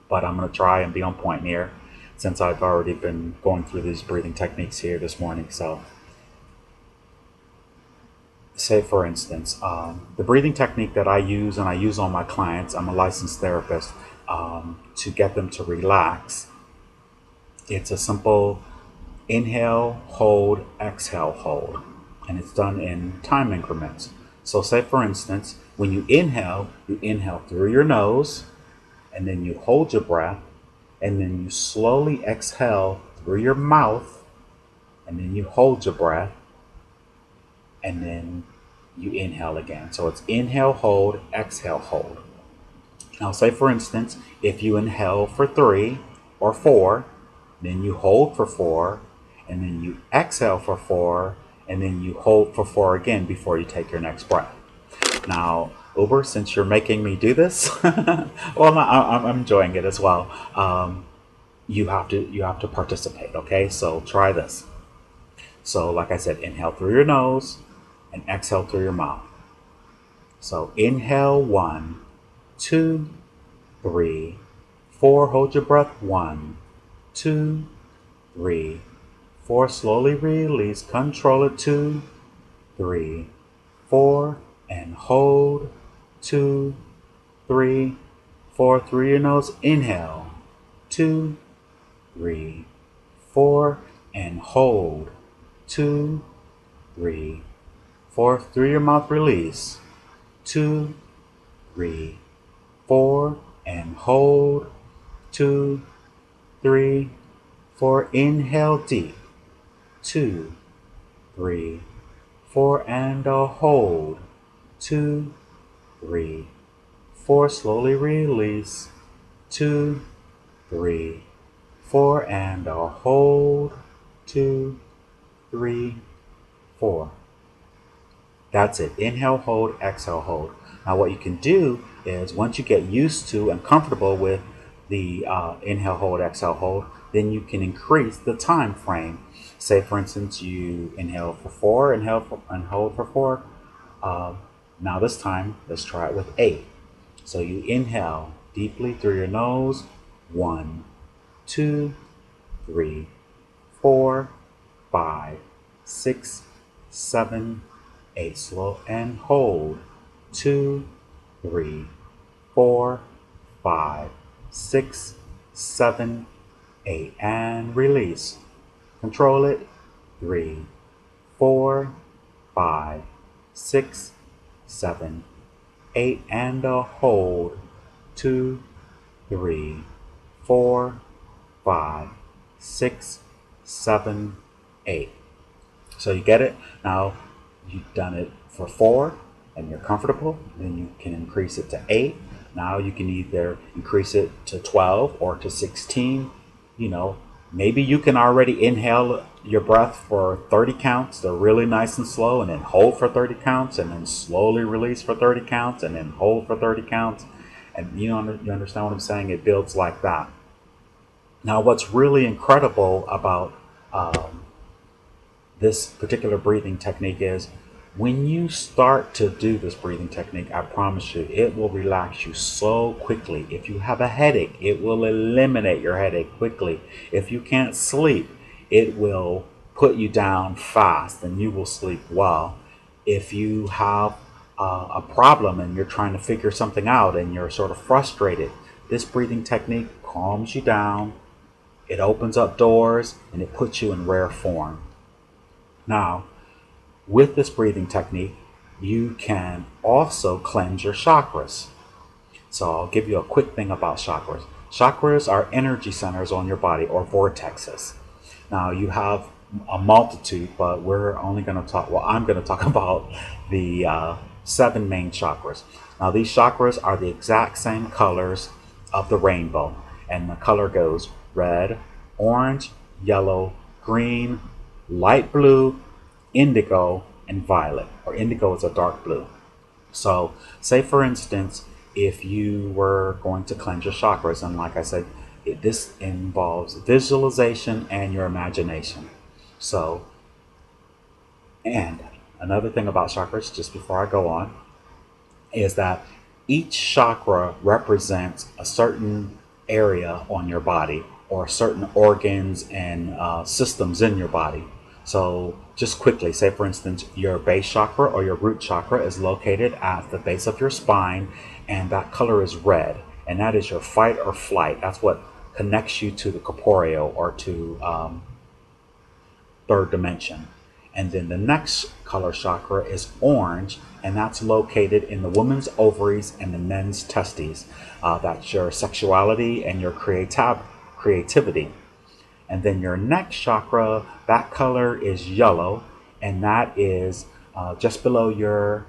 but I'm going to try and be on point here since I've already been going through these breathing techniques here this morning. So say for instance, the breathing technique that I use and I use on my clients, I'm a licensed therapist, to get them to relax. It's a simple inhale, hold, exhale, hold. And it's done in time increments. So say for instance, when you inhale through your nose, and then you hold your breath, and then you slowly exhale through your mouth, and then you hold your breath, and then you inhale again. So it's inhale, hold, exhale, hold. Now say for instance, if you inhale for 3 or 4, then you hold for 4, and then you exhale for 4, and then you hold for 4 again before you take your next breath. Now, Uber, since you're making me do this, well, I'm enjoying it as well. You have to participate. Okay, so try this. So, like I said, inhale through your nose and exhale through your mouth. So, inhale 1, 2, 3, 4. Hold your breath. 1, 2, 3, 4. Slowly release. Control it. 2, 3, 4. And hold. 2, 3, 4. Through your nose. Inhale. 2, 3, 4. And hold. 2, 3, 4. Through your mouth. Release. 2, 3, 4. And hold. 2, 3, 4. Inhale deep. 2, 3, 4. And hold. 2, 3, 4. Slowly release. 2, 3, 4. And hold. 2, 3, 4. That's it. Inhale, hold, exhale, hold. Now what you can do is once you get used to and comfortable with the inhale, hold, exhale, hold, then you can increase the time frame. Say for instance, you inhale for 4, and hold for 4. Now this time, let's try it with 8. So you inhale deeply through your nose. 1, 2, 3, 4, 5, 6, 7, 8. Slow and hold. 2, 3, 4, 5, 6, 7, 8. And release. Control it. 3, 4, 5, 6, 7, 8. And hold. 2, 3, 4, 5, 6, 7, 8. So you get it? Now you've done it for 4 and you're comfortable, then you can increase it to 8. Now you can either increase it to 12 or to 16. You know, maybe you can already inhale your breath for 30 counts. They're really nice and slow, and then hold for 30 counts, and then slowly release for 30 counts, and then hold for 30 counts. And you understand what I'm saying? It builds like that. Now, what's really incredible about this particular breathing technique is when you start to do this breathing technique, I promise you, it will relax you so quickly. If you have a headache, it will eliminate your headache quickly. If you can't sleep, it will put you down fast and you will sleep well. If you have a problem and you're trying to figure something out and you're sort of frustrated, this breathing technique calms you down. It opens up doors and it puts you in rare form. Now, with this breathing technique, you can also cleanse your chakras. So I'll give you a quick thing about chakras. Chakras are energy centers on your body, or vortexes. Now you have a multitude, but we're only going to talk, well, I'm going to talk about the 7 main chakras. Now these chakras are the exact same colors of the rainbow, and the color goes red, orange, yellow, green, light blue, indigo, and violet. Or indigo is a dark blue. So say for instance, if you were going to cleanse your chakras, and like I said, this involves visualization and your imagination. So, and another thing about chakras, just before I go on, is that each chakra represents a certain area on your body or certain organs and systems in your body. So just quickly, say for instance, your base chakra or your root chakra is located at the base of your spine, and that color is red, and that is your fight or flight. That's what connects you to the corporeal or to third dimension. And then the next color chakra is orange, and that's located in the woman's ovaries and the men's testes. That's your sexuality and your creativity. And then your next chakra, that color is yellow, and that is just below your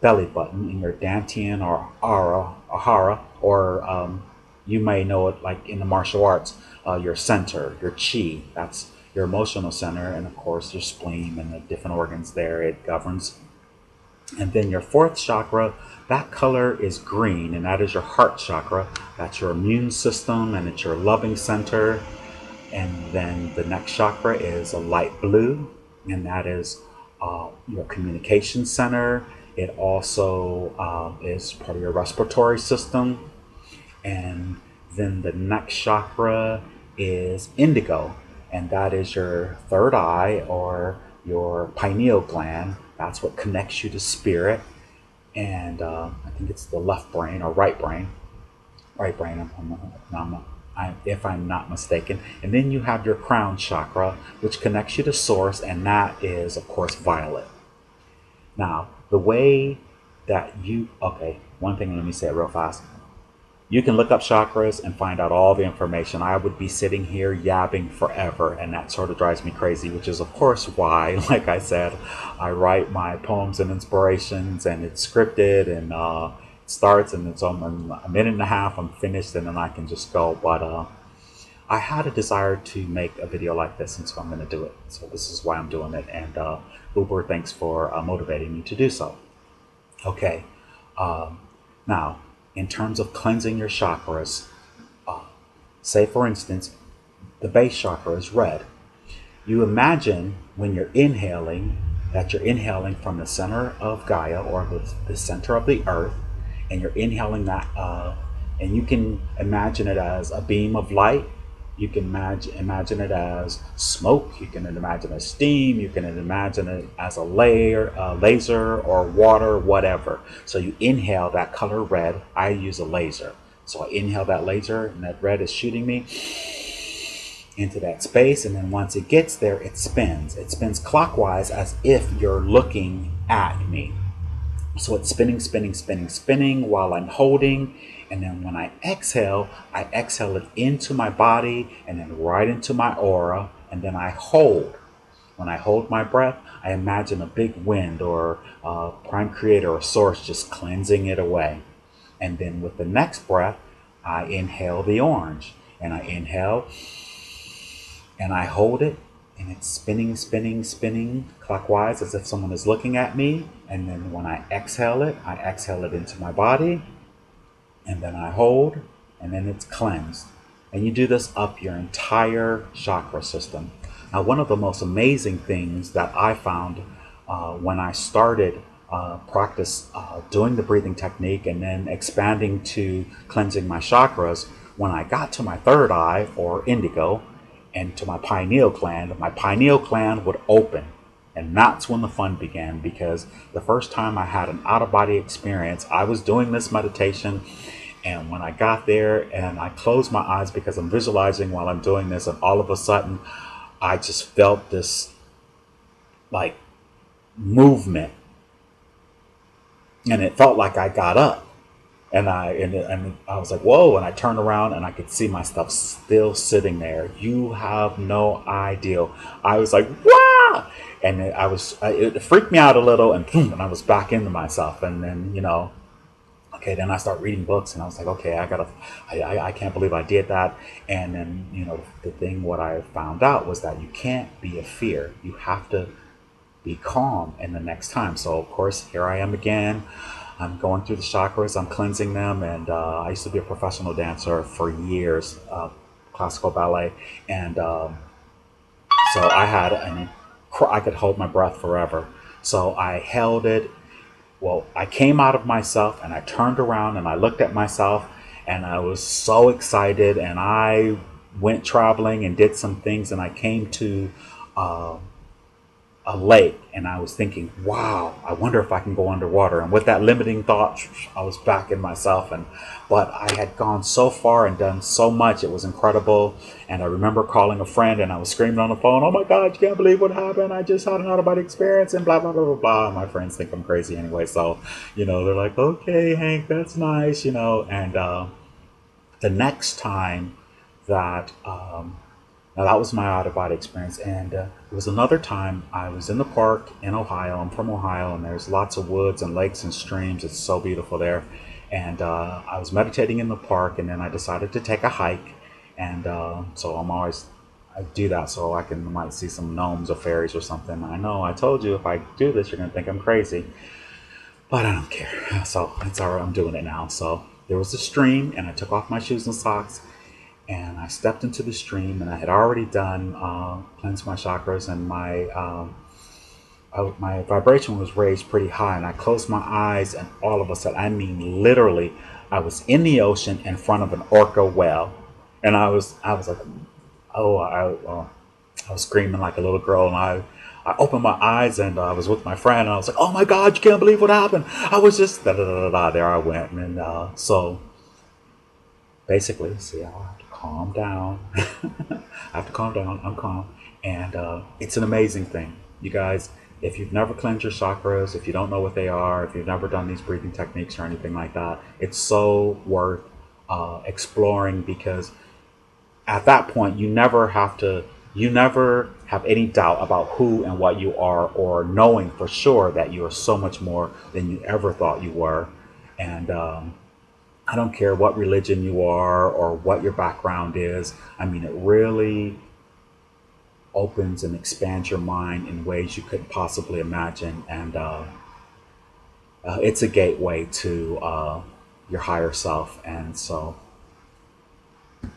belly button in your dantian or ahara, or you may know it like in the martial arts, your center, your chi. That's your emotional center, and of course your spleen and the different organs there it governs. And then your fourth chakra, that color is green, and that is your heart chakra. That's your immune system, and it's your loving center. And then the next chakra is a light blue, and that is your communication center. It also is part of your respiratory system. And then the next chakra is indigo, and that is your third eye or your pineal gland. That's what connects you to spirit. And I think it's the left brain or right brain. Right brain, if I'm not mistaken. And then you have your crown chakra, which connects you to source, and that is, of course, violet. Now, the way that okay, one thing, let me say it real fast. You can look up chakras and find out all the information. I would be sitting here yabbing forever, and that sort of drives me crazy, which is, of course, why, like I said, I write my poems and inspirations, and it's scripted, and it starts, and it's on a minute and a half, I'm finished, and then I can just go. But I had a desire to make a video like this, and so I'm going to do it. So this is why I'm doing it, and Uber, thanks for motivating me to do so. Okay, now, in terms of cleansing your chakras, say for instance, the base chakra is red. You imagine when you're inhaling that you're inhaling from the center of Gaia, or the center of the earth, and you're inhaling that, and you can imagine it as a beam of light. You can imagine it as smoke. You can imagine it as steam. You can imagine it as a laser or water, whatever. So you inhale that color red. I use a laser. So I inhale that laser, and that red is shooting me into that space. And then once it gets there, it spins. It spins clockwise as if you're looking at me. So it's spinning, spinning, spinning, spinning while I'm holding. And then when I exhale it into my body and then right into my aura, and then I hold. When I hold my breath, I imagine a big wind or prime creator or source just cleansing it away. And then with the next breath, I inhale the orange, and I inhale and I hold it, and it's spinning, spinning, spinning clockwise as if someone is looking at me. And then when I exhale it into my body, and then I hold, and then it's cleansed. And you do this up your entire chakra system. Now, one of the most amazing things that I found when I started practice doing the breathing technique and then expanding to cleansing my chakras, when I got to my third eye, or indigo, and to my pineal gland would open. And that's when the fun began, because the first time I had an out-of-body experience, I was doing this meditation, and when I got there and I closed my eyes because I'm visualizing while I'm doing this, and all of a sudden I just felt this like movement, and it felt like I got up, and I was like, whoa, and I turned around and I could see my stuff still sitting there. You have no idea. I was like, wow. And it freaked me out a little, and I was back into myself. And then, okay, then I start reading books, and I was like, okay, I can't believe I did that. And then, what I found out was that you can't be a fear. You have to be calm in the next time. So of course, here I am again. I'm going through the chakras, I'm cleansing them, and I used to be a professional dancer for years, classical ballet, and so I could hold my breath forever. So I held it. Well, I came out of myself, and I turned around and I looked at myself, and I was so excited, and I went traveling and did some things, and I came to a lake, and I was thinking, wow, I wonder if I can go underwater. And with that limiting thought, I was back in myself, but I had gone so far and done so much. It was incredible. And I remember calling a friend, and I was screaming on the phone, oh my God, you can't believe what happened. I just had an out-of-body experience, and blah, blah, blah, blah, blah. My friends think I'm crazy anyway. So, they're like, okay, Hank, that's nice, and the next time that now that was my out-of-body experience, and it was another time I was in the park in Ohio. I'm from Ohio, and there's lots of woods and lakes and streams. It's so beautiful there. And I was meditating in the park, and then I decided to take a hike. And so I do that so I might see some gnomes or fairies or something. I know I told you if I do this, you're gonna think I'm crazy, but I don't care. So it's all right. I'm doing it now. So there was a stream, and I took off my shoes and socks, and I stepped into the stream, and I had already done cleanse my chakras, and my vibration was raised pretty high, and I closed my eyes, and all of a sudden, I mean literally, I was in the ocean in front of an orca whale, and I was like, oh, I was screaming like a little girl, and I opened my eyes, and I was with my friend, and I was like, oh my God, you can't believe what happened. I was just da da da da. There I went, and so basically, see, I have to calm down. I have to calm down. I'm calm. And it's an amazing thing. You guys, if you've never cleansed your chakras, if you don't know what they are, if you've never done these breathing techniques or anything like that, it's so worth exploring, because at that point, you never have any doubt about who and what you are, or knowing for sure that you are so much more than you ever thought you were. And I don't care what religion you are or what your background is. I mean, it really opens and expands your mind in ways you couldn't possibly imagine. And it's a gateway to your higher self. And so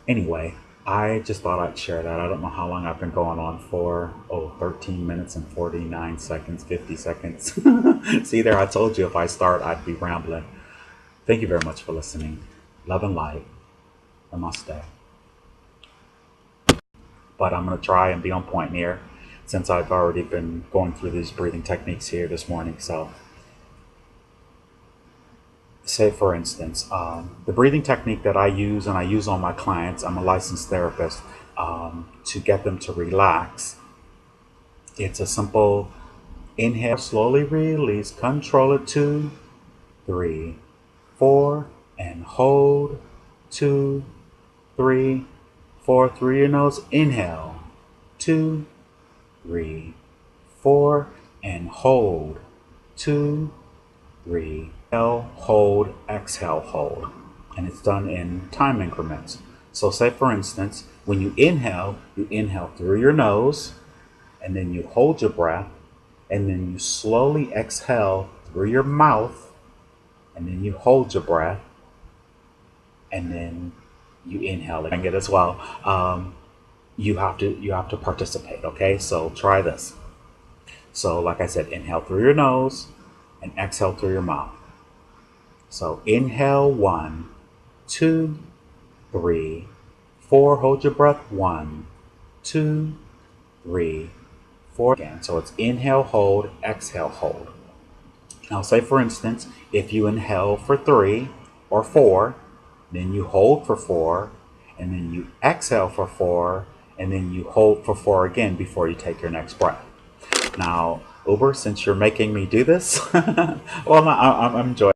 anyway, I just thought I'd share that. I don't know how long I've been going on for. 13 minutes and 49 seconds, 50 seconds. See there, I told you if I start, I'd be rambling. Thank you very much for listening. Love and light. Namaste. But I'm going to try and be on point here, since I've already been going through these breathing techniques here this morning. So, say for instance, the breathing technique that I use, and I use on my clients, I'm a licensed therapist, to get them to relax. It's a simple inhale, slowly release, control it, 2, 3, 4, and hold, 2, 3, 4, through your nose, inhale, 2, 3, 4, and hold, 2, 3, inhale, hold, exhale, hold. And it's done in time increments. So say for instance, when you inhale through your nose, and then you hold your breath, and then you slowly exhale through your mouth, and then you hold your breath, and then you inhale it as well. You have to participate. Okay, so try this. So like I said, inhale through your nose and exhale through your mouth. So inhale, 1, 2, 3, 4. Hold your breath. 1, 2, 3, 4. Again. So it's inhale, hold, exhale, hold. Now say for instance, if you inhale for 3 or 4, then you hold for 4, and then you exhale for 4, and then you hold for 4 again before you take your next breath. Now, Uber, since you're making me do this, well, I'm enjoying